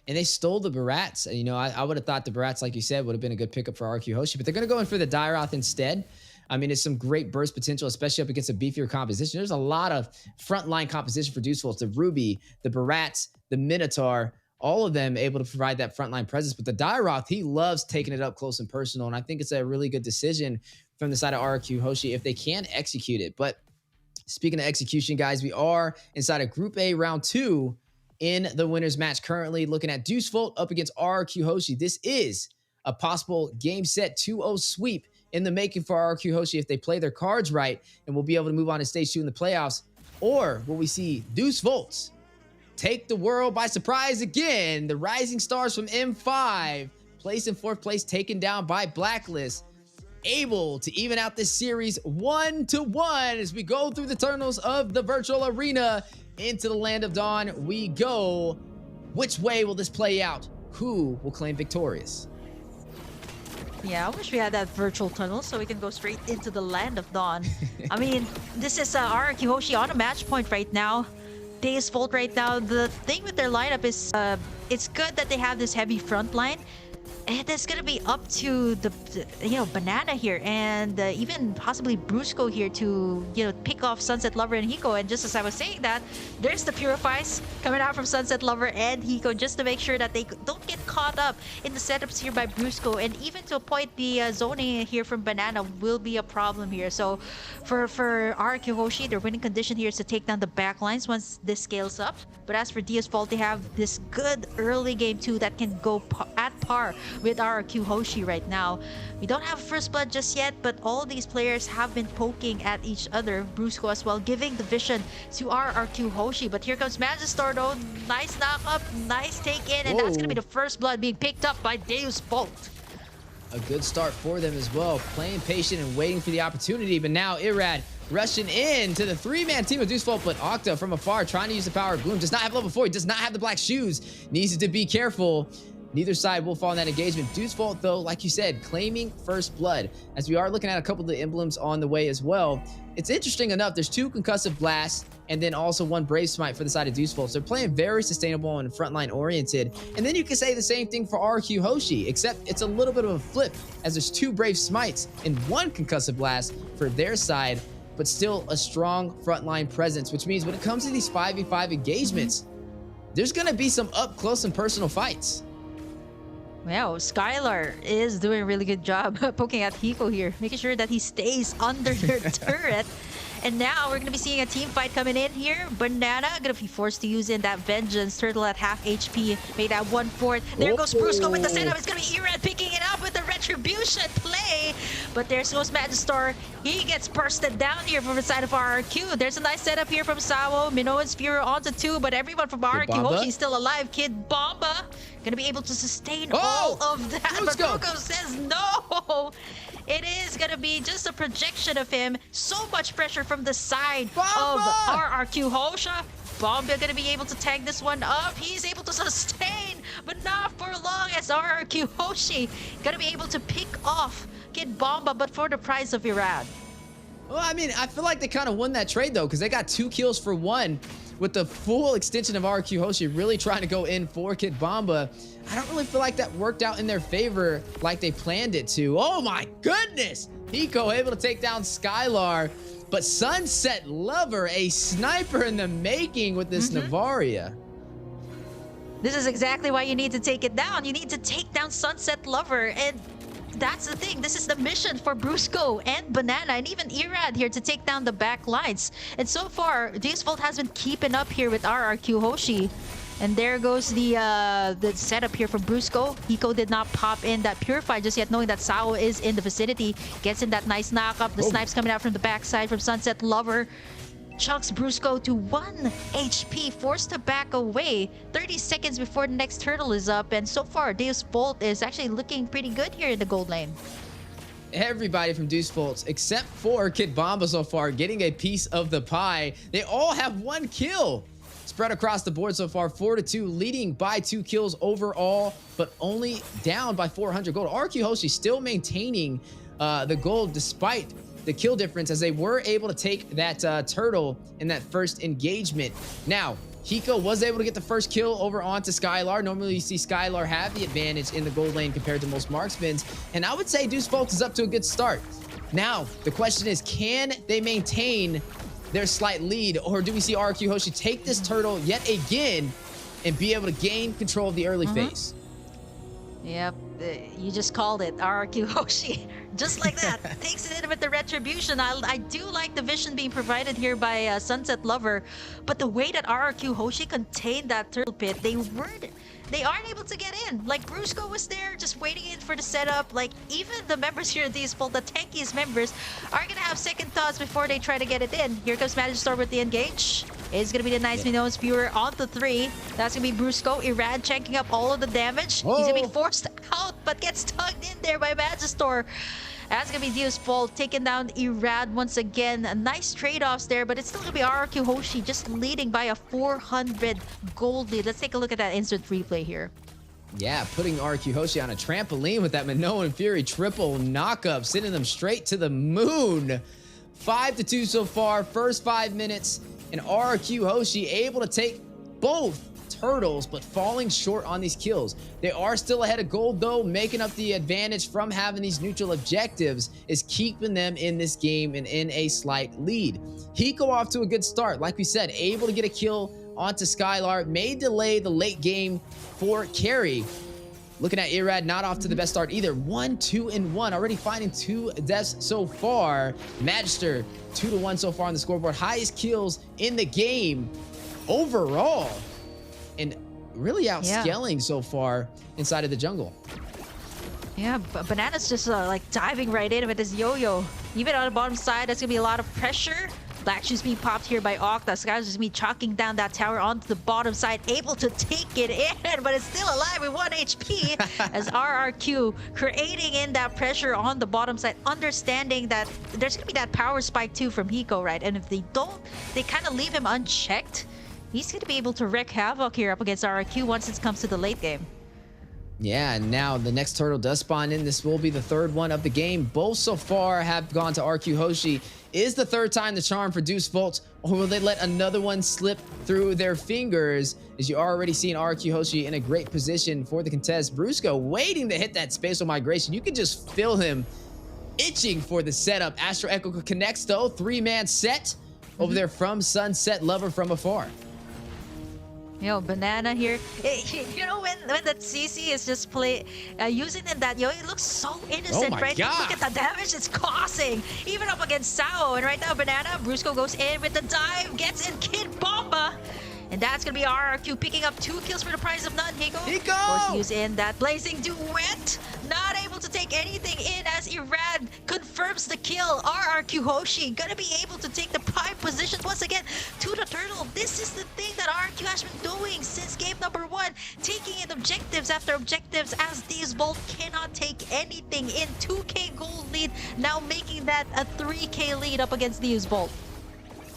and they stole the Barats. You know, I would have thought the Barats, like you said, would have been a good pickup for RQ Hoshi, but they're going to go in for the Dairoth instead. I mean, it's some great burst potential, especially up against a beefier composition. There's a lot of frontline composition for Deusvult. The Ruby, the Barats, the Minotaur, all of them able to provide that frontline presence. But the Dairoth, he loves taking it up close and personal, and I think it's a really good decision from the side of RQ Hoshi if they can execute it. But speaking of execution, guys, we are inside of Group A Round 2 in the winners match. Currently looking at Deusvult up against RQ Hoshi. This is a possible game set 2-0 sweep in the making for RQ Hoshi if they play their cards right, and we'll be able to move on to stage 2 in the playoffs. Or will we see Deusvult take the world by surprise again? The Rising Stars from M5 place in 4th place, taken down by Blacklist, able to even out this series 1-1 as we go through the tunnels of the virtual arena into the land of dawn. We go. Which way will this play out? Who will claim victorious? Yeah, I wish we had that virtual tunnel so we can go straight into the land of dawn. I mean, this is RQ Hoshi on a match point right now. Deusvult right now. The thing with their lineup is it's good that they have this heavy front line. And it's going to be up to the Banana here and even possibly Brusco here to, pick off Sunset Lover and Hiko. And just as I was saying that, there's the Purifies coming out from Sunset Lover and Hiko just to make sure that they don't get caught up in the setups here by Brusco. And even to a point, the zoning here from Banana will be a problem here. So for RQ Hoshi, their winning condition here is to take down the back lines once this scales up. But as for Deusvult, they have this good early game too that can go at par with RQ Hoshi right now. We don't have first blood just yet, but all these players have been poking at each other. Brusco as well, giving the vision to RQ Hoshi. But here comes Magistar though. Nice knock up, nice take in, and that's gonna be the first blood being picked up by Deusvult. A good start for them as well, playing patient and waiting for the opportunity. But now Irad rushing in to the 3-man team of Deusvult, but Octa from afar trying to use the power of Gloom. Does not have level 4, he does not have the black shoes, needs to be careful. Neither side will fall in that engagement. Deusvult, though, like you said, claiming first blood. As we are looking at a couple of the emblems on the way as well. It's interesting enough, there's 2 concussive blasts and then also 1 brave smite for the side of Deusvult. So they're playing very sustainable and frontline oriented. And then you can say the same thing for RQ Hoshi, except it's a little bit of a flip as there's 2 brave smites and 1 concussive blast for their side, but still a strong frontline presence, which means when it comes to these 5v5 engagements, there's going to be some up close and personal fights. Wow, Skylar is doing a really good job poking at Hiko here, making sure that he stays under their turret. And now we're going to be seeing a team fight coming in here. Banana going to be forced to use in that Vengeance. Turtle at half HP, made at 1/4. There goes Brusco with the setup. It's going to be Irad picking it up with the Retribution play. But there's goes Magistar. He gets bursted down here from the side of RQ. There's a nice setup here from Sawo. Minoan's Fury onto 2, but everyone from RQ Hoshi is still alive. Kid Bomba going to be able to sustain all of that. Brusco. But Brusco says no. It is going to be just a projection of him. So much pressure from the side of RQ Hoshi. Bomba going to be able to tag this one up. He's able to sustain, but not for long as RQ Hoshi going to be able to pick off Kid Bomba, but for the price of Irad. Well, I mean, I feel like they kind of won that trade, though, because they got 2 kills for 1 with the full extension of RQ Hoshi really trying to go in for Kid Bomba. I don't really feel like that worked out in their favor like they planned it to. Oh, my goodness. Hiko able to take down Skylar, but Sunset Lover, a sniper in the making with this Navaria. This is exactly why you need to take it down. You need to take down Sunset Lover, and that's the thing. This is the mission for Brusco and Banana and even Irad here to take down the back lines. And so far, Deusvult has been keeping up here with RQ Hoshi. And there goes the setup here from Brusco. Hiko did not pop in that Purify just yet, knowing that Sao is in the vicinity. Gets in that nice knock-up. The snipes coming out from the backside from Sunset Lover. Chunks Brusco to 1 HP, forced to back away 30 seconds before the next turtle is up. And so far, Deusvult is actually looking pretty good here in the gold lane. Everybody from Deusvult, except for Kid Bomba so far, getting a piece of the pie. They all have 1 kill. Spread across the board so far, 4-2, leading by 2 kills overall, but only down by 400 gold. RQ Hoshi still maintaining the gold despite the kill difference, as they were able to take that turtle in that first engagement. Now, Hiko was able to get the first kill over onto Skylar. Normally you see Skylar have the advantage in the gold lane compared to most marksmen. And I would say Deusvult is up to a good start. Now, the question is, can they maintain their slight lead, or do we see RRQ Hoshi take this turtle yet again and be able to gain control of the early phase? Yep, you just called it. RRQ Hoshi, just like that, takes it in with the retribution. I do like the vision being provided here by Sunset Lover, but the way that RRQ Hoshi contained that turtle pit, they aren't able to get in. Like, Brusco was there just waiting in for the setup. Like, even the members here at Deusvult, the tankiest members, are gonna have second thoughts before they try to get it in. Here comes Magister with the engage. It's gonna be the nice Minoans viewer on the 3. That's gonna be Brusco. Irad checking up all of the damage. He's gonna be forced out, but gets tugged in there by Magister. That's gonna be Deusvult taking down Irad once again. Nice trade-offs there, but it's still gonna be RRQ Hoshi just leading by a 400 gold lead. Let's take a look at that instant replay here. Yeah, putting RRQ Hoshi on a trampoline with that Minoan Fury triple knockup, sending them straight to the moon. 5-2 so far, first 5 minutes, and RRQ Hoshi able to take both turtles, but falling short on these kills. They are still ahead of gold though, making up the advantage from having these neutral objectives is keeping them in this game and in a slight lead. Hiko off to a good start. Like we said, able to get a kill onto Skylar, may delay the late game for carry. Looking at Irad, not off to the best start either. 1, 2, and 1, already finding 2 deaths so far. Magister, 2-1 so far on the scoreboard. Highest kills in the game overall. And really outscaling so far inside of the jungle. Yeah, but Banana's just like diving right in with his yo-yo. Even on the bottom side, that's gonna be a lot of pressure. Black Shoes being popped here by Octa. Sky's just me chalking down that tower onto the bottom side, able to take it in, but it's still alive with 1 HP as RRQ creating in that pressure on the bottom side, understanding that there's gonna be that power spike too from Hiko, right? And if they don't, they kind of leave him unchecked. He's going to be able to wreak havoc here up against RRQ once it comes to the late game. Yeah, and now the next turtle does spawn in. This will be the 3rd one of the game. Both so far have gone to RRQ Hoshi. Is the 3rd time the charm for Deusvult, or will they let another one slip through their fingers? As you already seen RRQ Hoshi in a great position for the contest. Brusco waiting to hit that spatial migration. You can just feel him itching for the setup. Astro Echo connects though. 3-man set over there from Sunset Lover from afar. You know, Banana here. You know, when that CC is just using it that, it looks so innocent, right? God. Look at the damage it's causing, even up against Sao. And right now, Banana, Brusco goes in with the dive, gets in Kid Bomba. And that's going to be RRQ picking up 2 kills for the price of none. Hiko! Force use in that blazing duet. Not able to take anything in as Irad confirms the kill. RRQ Hoshi going to be able to take the prime position once again to the turtle. This is the thing that RRQ has been doing since game number 1. Taking in objectives after objectives as Deusvult cannot take anything in. 2k gold lead, now making that a 3k lead up against Deusvult.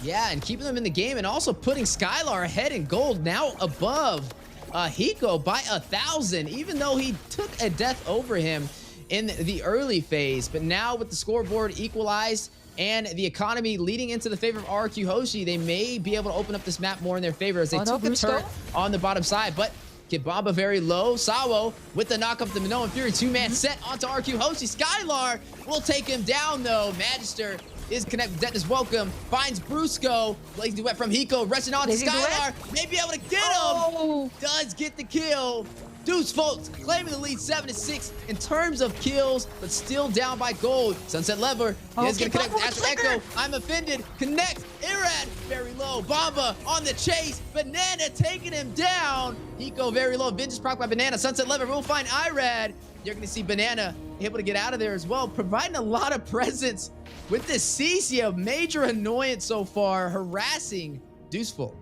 Yeah, and keeping them in the game and also putting Skylar ahead in gold, now above Hiko by 1,000, even though he took a death over him in the early phase. But now with the scoreboard equalized and the economy leading into the favor of RRQ Hoshi, they may be able to open up this map more in their favor as they took a turn on the bottom side. But Kibamba very low. Sawo with the knock up the Minoan Fury 2-man set onto RRQ Hoshi. Skylar will take him down though. Magister is connected. Death is welcome. Finds Brusco. Blazing duet from Hiko. Rushing on to Skylar. May be able to get him. Does get the kill. Deusvult claiming the lead 7-6 in terms of kills, but still down by gold. Sunset Lever is going to connect with Astro Echo. I'm offended. Connect. Irad very low. Bomba on the chase. Banana taking him down. Hiko very low. Vengeance proc by Banana. Sunset Lever will find Irad. You're going to see Banana able to get out of there as well, providing a lot of presence with this CC, a major annoyance so far, harassing Deusvult.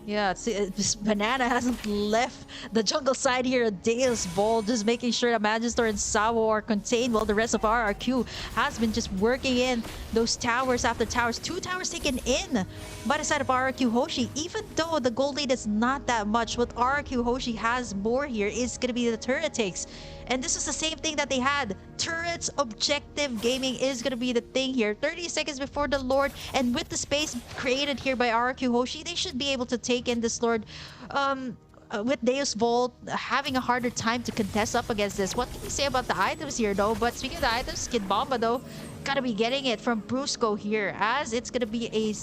Yeah, this Banana hasn't left the jungle side here at Deusvult, just making sure that Magister and Sawo are contained while the rest of RRQ has been just working in those towers after towers. 2 towers taken in by the side of RRQ Hoshi. Even though the gold lead is not that much, what RRQ Hoshi has more here is going to be the turret takes. And this is the same thing that they had. Turrets objective gaming is going to be the thing here. 30 seconds before the Lord, and with the space created here by RRQ Hoshi, they should be able to take in this Lord. With Deusvult having a harder time to contest up against this. What can you say about the items here, though? But speaking of the items, Kid Bomba, though, gotta be getting it from Brusco here, as it's gonna be a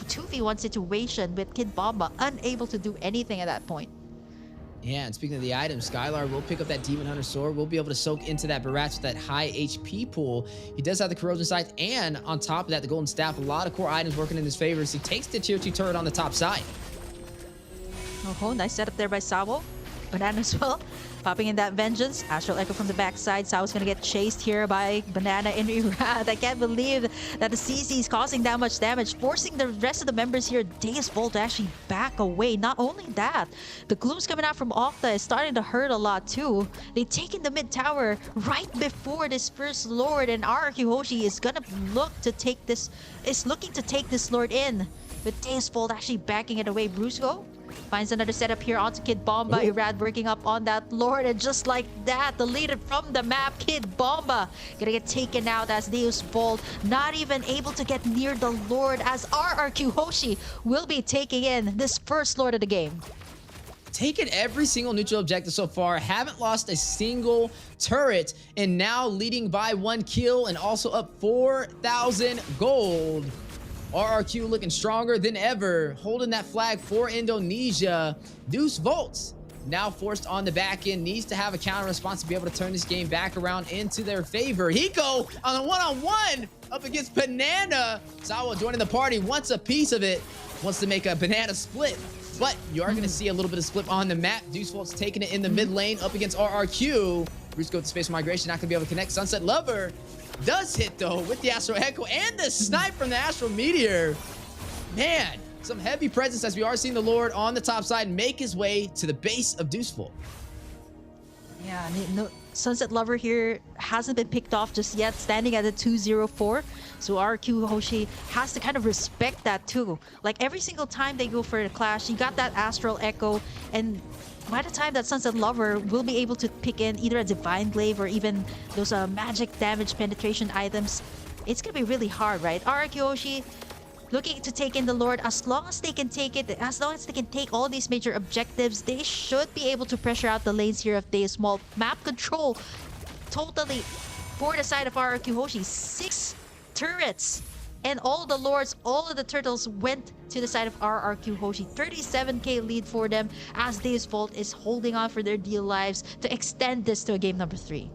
2v1 situation with Kid Bomba unable to do anything at that point. Yeah, and speaking of the items, Skylar will pick up that Demon Hunter Sword. We'll be able to soak into that Barats with that high HP pool. He does have the Corrosion Sight, and on top of that, the Golden Staff. A lot of core items working in his favor as he takes the tier 2 turret on the top side. Oh, nice setup there by Sabo. Banana as well. Popping in that Vengeance. Astral Echo from the backside. Sabo's gonna get chased here by Banana and Irad. I can't believe that the CC is causing that much damage, forcing the rest of the members here, Deusvult, to actually back away. Not only that, the Glooms coming out from Octa is starting to hurt a lot too. They take in the mid tower right before this first Lord, and RRQ Hoshi is gonna look to take this, is looking to take this Lord in, with Deusvult actually backing it away. Brusco finds another setup here onto Kid Bomba. Irad working up on that Lord, and just like that, deleted from the map. Kid Bomba gonna get taken out as Deusvult not even able to get near the Lord, as RRQ Hoshi will be taking in this first Lord of the game. Taken every single neutral objective so far, haven't lost a single turret, and now leading by 1 kill and also up 4,000 gold. RRQ looking stronger than ever, holding that flag for Indonesia. Deusvult now forced on the back end, needs to have a counter response to be able to turn this game back around into their favor. Hiko on a one-on-one up against Banana. Sawa joining the party, wants a piece of it, wants to make a Banana split. But you are going to see a little bit of split on the map. Deusvolt's taking it in the mid lane up against RRQ. Brusco with the space migration, not going to be able to connect. Sunset Lover does hit, though, with the Astral Echo and the snipe from the Astral Meteor. Man, some heavy presence as we are seeing the Lord on the top side make his way to the base of Deusvult. Yeah, no, Sunset Lover here hasn't been picked off just yet, standing at a 204. So RQ Hoshi has to kind of respect that too. Like every single time they go for a clash, you got that Astral Echo, and by the time that Sunset Lover will be able to pick in either a Divine Glaive or even those magic damage penetration items, it's gonna be really hard, right? RQ Hoshi looking to take in the Lord. As long as they can take it, as long as they can take all these major objectives, they should be able to pressure out the lanes here of Deusvult. Map control totally for the side of RRQ Hoshi. 6 turrets, and all the Lords, all of the turtles went to the side of RRQ Hoshi. 37k lead for them, as Deusvult is holding on for their dear lives to extend this to a game number 3.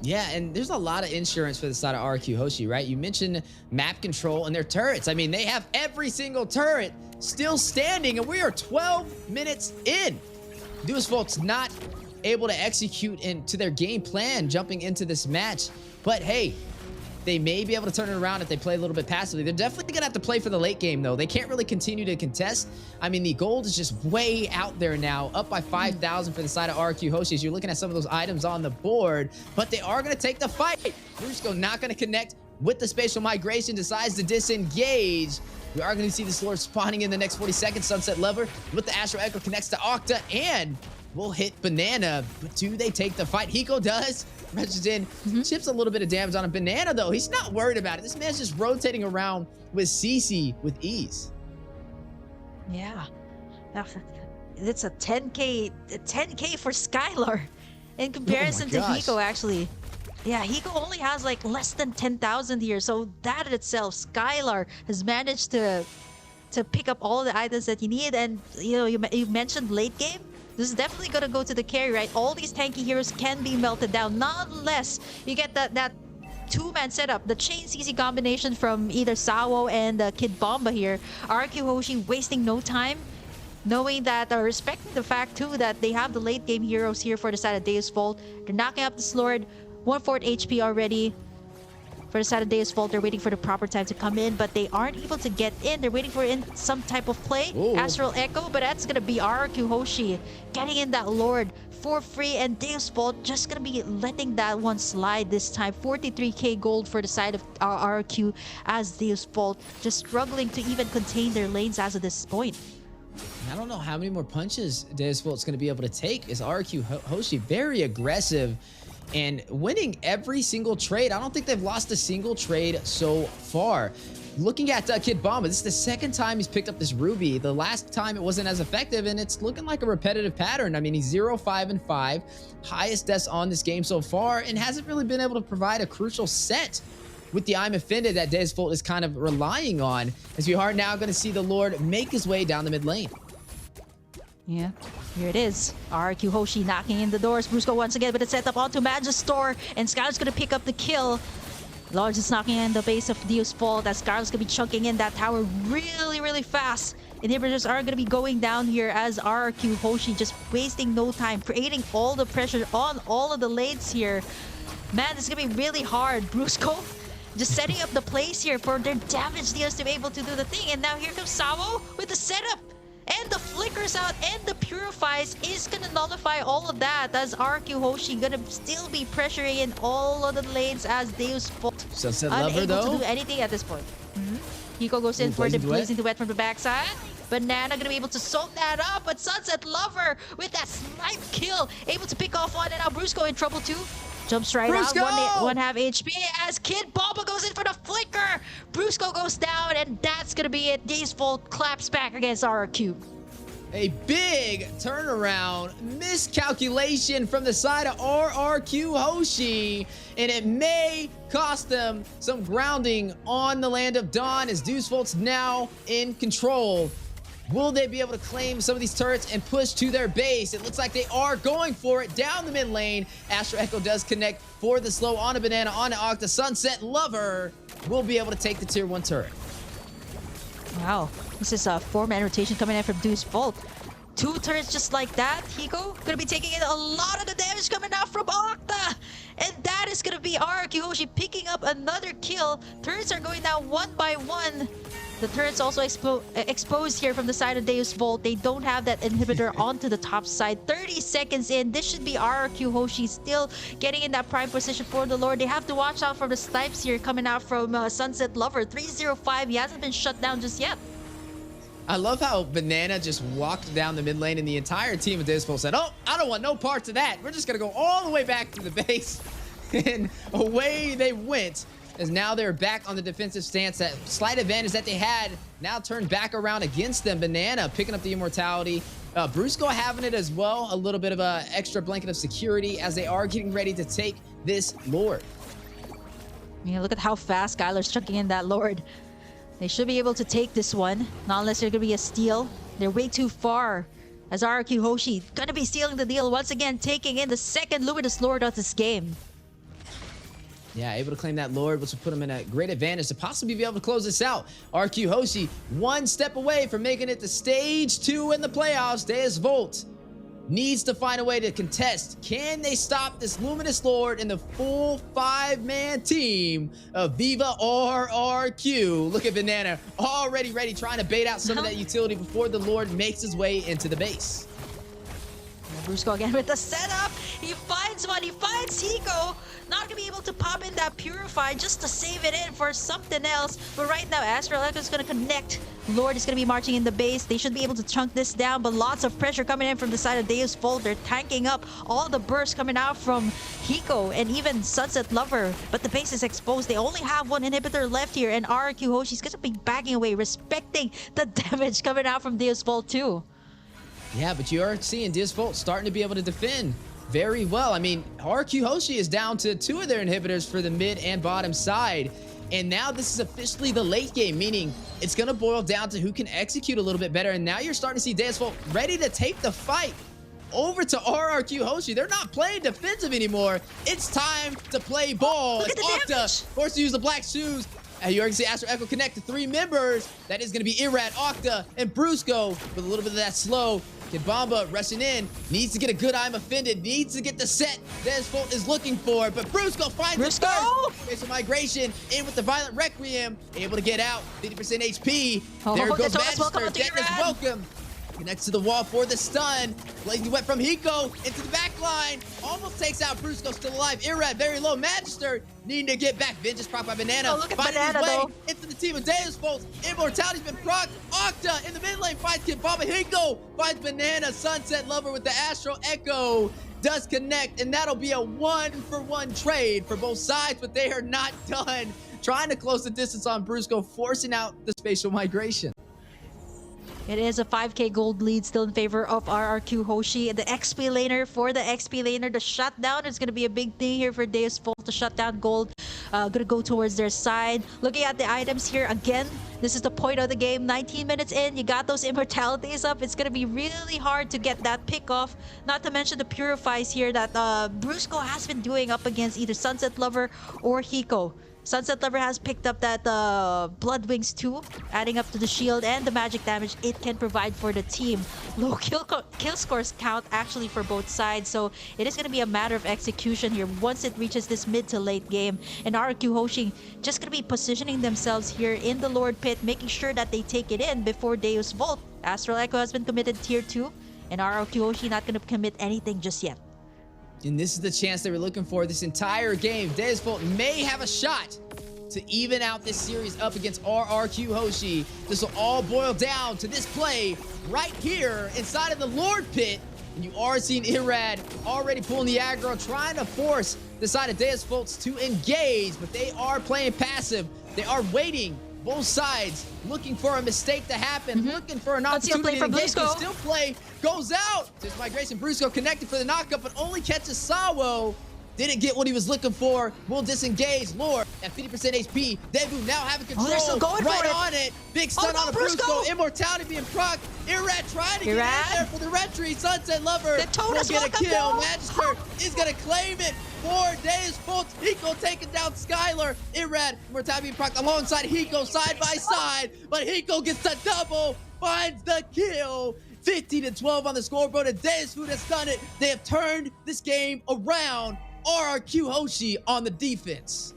Yeah, and there's a lot of insurance for the side of RQ Hoshi, right? You mentioned map control and their turrets. I mean, they have every single turret still standing, and we are 12 minutes in. Deusvolt's not able to execute into their game plan jumping into this match. But hey, they may be able to turn it around if they play a little bit passively. They're definitely gonna have to play for the late game, though. They can't really continue to contest. I mean, the gold is just way out there now, up by 5,000 for the side of RQ Hoshi. As you're looking at some of those items on the board, but they are gonna take the fight. Brusco not gonna connect with the spatial migration, decides to disengage. We are going to see this Lord spawning in the next 40 seconds. Sunset Lover with the Astral Echo connects to Octa and will hit Banana. But do they take the fight? Hiko does. Rushes in, chips a little bit of damage on him. Banana, though, he's not worried about it. This man's just rotating around with CC with ease. Yeah. It's a 10k for Skylar in comparison to Hiko, actually. Yeah, Hiko only has like less than 10,000 here, so that in itself, Skylar has managed to pick up all the items that you need. And you know, you mentioned late game. This is definitely gonna go to the carry, right? All these tanky heroes can be melted down, not unless you get that two-man setup, the chain CC combination from either Sawo and Kid Bomba here. RQ Hoshi wasting no time, knowing that, respecting the fact too that they have the late game heroes here for the side of Deusvult. They're knocking up this Lord. 1/4 HP already for the side of Deusvult. They're waiting for the proper time to come in, but they aren't able to get in. They're waiting for some type of play. Ooh. Astral Echo, but that's gonna be RQ Hoshi getting in that Lord for free, and Deusvult just gonna be letting that one slide this time. 43k gold for the side of RQ, as Deusvult just struggling to even contain their lanes as of this point. I don't know how many more punches Deusvult's going to be able to take. Is RQ Hoshi very aggressive and winning every single trade? I don't think they've lost a single trade so far. Looking at Kid Bomba, this is the second time he's picked up this Ruby. The last time it wasn't as effective, and it's looking like a repetitive pattern. I mean, he's 0-5-5, highest deaths on this game so far, and hasn't really been able to provide a crucial set with the I'm Offended that Deusvult is kind of relying on, as we are now going to see the Lord make his way down the mid lane. Yeah, here it is. RQ Hoshi knocking in the doors. Brusco once again with a setup onto Magistor, and Skylar's going to pick up the kill. Lords is knocking in the base of Deusvult as Skylar's going to be chunking in that tower really fast. Inhibitors are going to be going down here as RQ Hoshi just wasting no time, creating all the pressure on all of the lanes here. Man, this is going to be really hard. Brusco just setting up the place here for their damage dealers to be able to do the thing. And now here comes Samo with the setup. And the flickers out and the purifies is gonna nullify all of that, as RQ Hoshi gonna still be pressuring in all of the lanes as Deusvult Sunset Lover though to do anything at this point. Hiko goes in for the Blazing Duet from the backside. Banana gonna be able to soak that up, but Sunset Lover with that snipe kill able to pick off one, and now Brusco in trouble too. Jumps right out, one half HP as Kid Bomba goes in for the flicker. Brusco goes down, and that's gonna be it. Deusvult claps back against RQ. A big turnaround, miscalculation from the side of RRQ Hoshi, and it may cost them some grounding on the land of Dawn, as Deusvult's now in control. Will they be able to claim some of these turrets and push to their base? It looks like they are going for it down the mid lane. Astro Echo does connect for the slow on a Banana, on an Octa. Sunset Lover will be able to take the tier 1 turret. Wow, this is a 4-man rotation coming in from Deusvult. 2 turrets just like that. Hiko gonna be taking in a lot of the damage coming out from Octa. And that is gonna be RQ Hoshi picking up another kill. Turrets are going down one by one. The turret's also exposed here from the side of Deusvult. They don't have that inhibitor onto the top side. 30 seconds in. This should be RQ Hoshi still getting in that prime position for the Lord. They have to watch out for the snipes here coming out from Sunset Lover. 305. He hasn't been shut down just yet. I love how Banana just walked down the mid lane, and the entire team of Deusvult said, "Oh, I don't want no parts of that. We're just going to go all the way back to the base." And away they went, as now they're back on the defensive stance. That slight advantage that they had now turned back around against them. Banana picking up the immortality. Brusco having it as well. A little bit of a extra blanket of security as they are getting ready to take this Lord. Yeah, look at how fast Skylar's chunking in that Lord. They should be able to take this one. Not unless they're going to be a steal. They're way too far. As RQ Hoshi going to be stealing the deal once again, taking in the second Luminous Lord of this game. Yeah, able to claim that Lord, which will put him in a great advantage to possibly be able to close this out. RQ Hoshi, one step away from making it to stage 2 in the playoffs. Deusvult needs to find a way to contest. Can they stop this Luminous Lord in the full 5-man team of Viva RRQ? Look at Banana, already ready, trying to bait out some of that utility before the Lord makes his way into the base. Brusco again with the setup. He finds one. He finds Hiko. Not gonna be able to pop in that Purify just to save it in for something else. But right now, Astral Echo is gonna connect. Lord is gonna be marching in the base. They should be able to chunk this down, but lots of pressure coming in from the side of Deusvult. They're tanking up all the bursts coming out from Hiko and even Sunset Lover. But the base is exposed. They only have one inhibitor left here, and RQ Hoshi's gonna be backing away, respecting the damage coming out from Deusvult too. Yeah, but you are seeing Deusvult starting to be able to defend very well. I mean, RQ Hoshi is down to 2 of their inhibitors for the mid and bottom side. And now this is officially the late game, meaning it's going to boil down to who can execute a little bit better. And now you're starting to see Deusvult ready to take the fight over to RRQ Hoshi. They're not playing defensive anymore. It's time to play ball. Look at the Octa damage. forced to use the black shoes. You already see Astro Echo connect to 3 members. That is going to be Irad, Octa, and Brusco with a little bit of that slow. Kid Bomba rushing in, needs to get a good I'm Offended, needs to get the set Deusvult is looking for, but Brusco finds it first. There's a migration in with the Violent Requiem, able to get out, 50% HP. There goes Magister, Death is welcome. Connects to the wall for the stun. Blazing wet from Hiko into the back line. Almost takes out Brusco, still alive. Irad very low. Magister needing to get back. Vengeance proc by Banana. Oh, look at Finding Banana, his way though. into the team of Deusvult. Immortality's been proc. Octa in the mid lane finds Kid Baba. Hiko finds Banana. Sunset Lover with the Astro Echo does connect, and that'll be a 1-for-1 trade for both sides, but they are not done. Trying to close the distance on Brusco, forcing out the spatial migration. It is a 5k gold lead still in favor of RRQ Hoshi. The XP laner for the XP laner. The shutdown is going to be a big thing here for Deusvult. The shutdown gold going to go towards their side. Looking at the items here again, this is the point of the game. 19 minutes in, you got those immortalities up. It's going to be really hard to get that pick off. Not to mention the purifies here that Brusco has been doing up against either Sunset Lover or Hiko. Sunset Lover has picked up that Blood Wings too, adding up to the shield and the magic damage it can provide for the team. Low kill scores count actually for both sides, so it is going to be a matter of execution here once it reaches this mid to late game. And RQ Hoshi just going to be positioning themselves here in the Lord Pit, making sure that they take it in before Deusvult. Astral Echo has been committed tier 2, and RQ Hoshi not going to commit anything just yet. And this is the chance they were looking for this entire game. Deusvult may have a shot to even out this series up against RRQ Hoshi. This will all boil down to this play right here inside of the Lord Pit. And you are seeing Irad already pulling the aggro, trying to force the side of Deusvult to engage, but they are playing passive. They are waiting, both sides, looking for a mistake to happen, looking for an opportunity to engage, but still play goes out. This migration, Brusco connected for the knockup, but only catches Sawo. Didn't get what he was looking for. Will disengage. Lord at 50% HP. Debu now having control. They're still going right for it. on it. Big stun on the Brusco. Immortality being proc. Irad trying to get in there for the retreat. Sunset Lover will get a kill. Magister is going to claim it for Deusvult. Hiko taking down Skylar. Irad, Immortality being proc alongside Hiko side by side. But Hiko gets the double. Finds the kill. 15-12 on the scoreboard, and Deusvult has done it. They have turned this game around. RRQ Hoshi on the defense.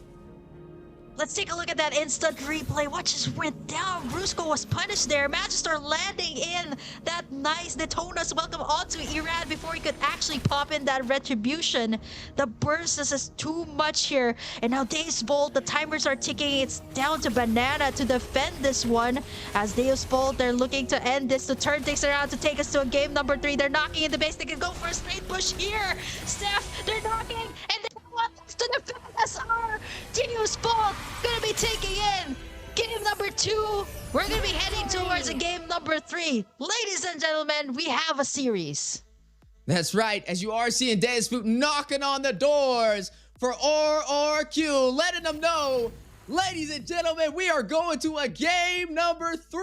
Let's take a look at that instant replay. What just went down? Brusco was punished there. Magister landing in that nice Detona's welcome onto Irad before he could actually pop in that retribution. The burst is just too much here. And now Deusvult, the timers are ticking. It's down to Banana to defend this one. As Deusvult, they're looking to end this. The turn takes around to take us to a game number 3. They're knocking in the base. They can go for a straight push here. Steph, they're knocking, and they want us to defend SR. Deusvult gonna be taking in game number 2. We're gonna be heading towards a game number 3. Ladies and gentlemen, we have a series. That's right, as you are seeing Deusvult knocking on the doors for RRQ, letting them know, ladies and gentlemen, we are going to a game number 3.